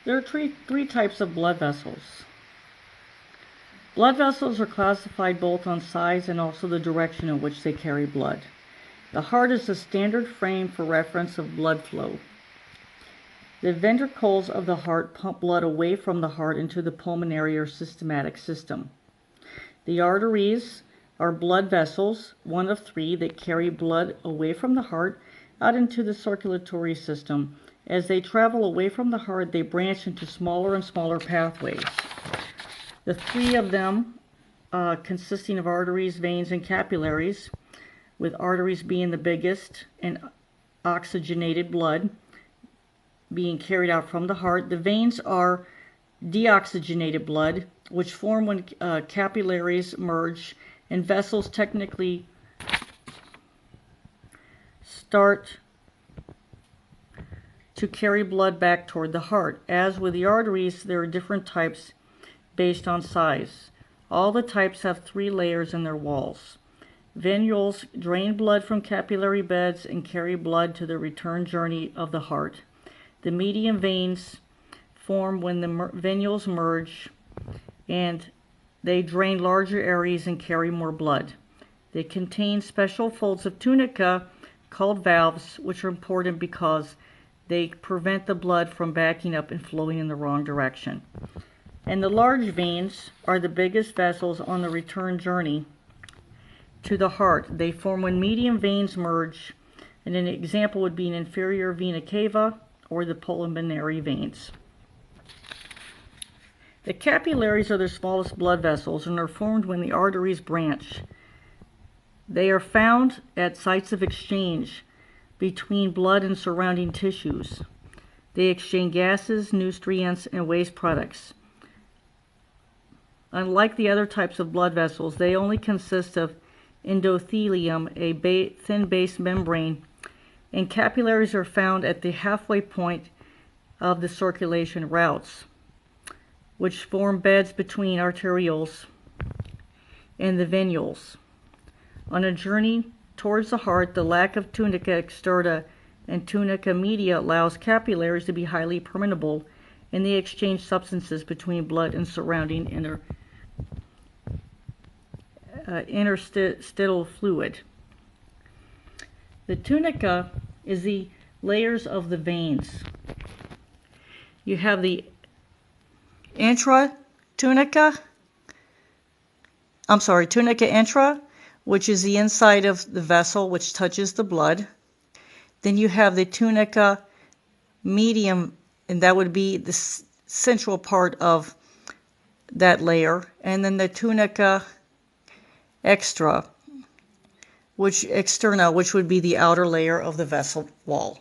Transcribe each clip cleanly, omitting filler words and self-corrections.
There are three types of blood vessels. Blood vessels are classified both on size and also the direction in which they carry blood. The heart is the standard frame for reference of blood flow. The ventricles of the heart pump blood away from the heart into the pulmonary or systematic system. The arteries are blood vessels, one of three, that carry blood away from the heart out into the circulatory system. As they travel away from the heart, they branch into smaller and smaller pathways. The three of them consisting of arteries, veins, and capillaries, with arteries being the biggest and oxygenated blood being carried out from the heart. The veins are deoxygenated blood, which form when capillaries merge and vessels technically start to carry blood back toward the heart. As with the arteries, there are different types based on size. All the types have 3 layers in their walls. Venules drain blood from capillary beds and carry blood to the return journey of the heart. The median veins form when the venules merge, and they drain larger areas and carry more blood. They contain special folds of tunica called valves, which are important because they prevent the blood from backing up and flowing in the wrong direction. And the large veins are the biggest vessels on the return journey to the heart. They form when median veins merge, and an example would be an inferior vena cava or the pulmonary veins. The capillaries are the smallest blood vessels and are formed when the arteries branch. They are found at sites of exchange between blood and surrounding tissues. They exchange gases, nutrients, and waste products. Unlike the other types of blood vessels, they only consist of endothelium, a thin base membrane, and capillaries are found at the halfway point of the circulation routes, which form beds between arterioles and the venules. On a journey towards the heart, the lack of tunica externa and tunica media allows capillaries to be highly permeable, and they exchange substances between blood and surrounding interstitial fluid. The tunica is the layers of the veins. You have the tunica intra, which is the inside of the vessel which touches the blood. Then you have the tunica medium, and that would be the central part of that layer. And then the tunica externa, which would be the outer layer of the vessel wall.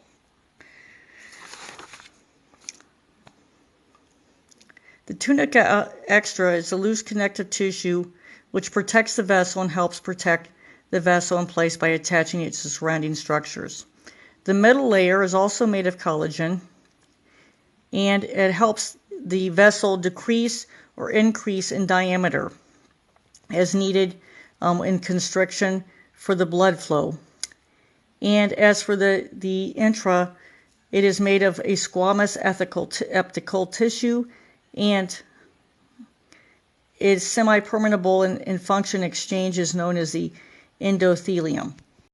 The tunica extra is a loose connective tissue which protects the vessel and helps protect the vessel in place by attaching it to surrounding structures. The middle layer is also made of collagen, and it helps the vessel decrease or increase in diameter as needed in constriction for the blood flow. And as for the intra, it is made of a squamous epithelial tissue and is semi-permeable in function exchange is known as the endothelium.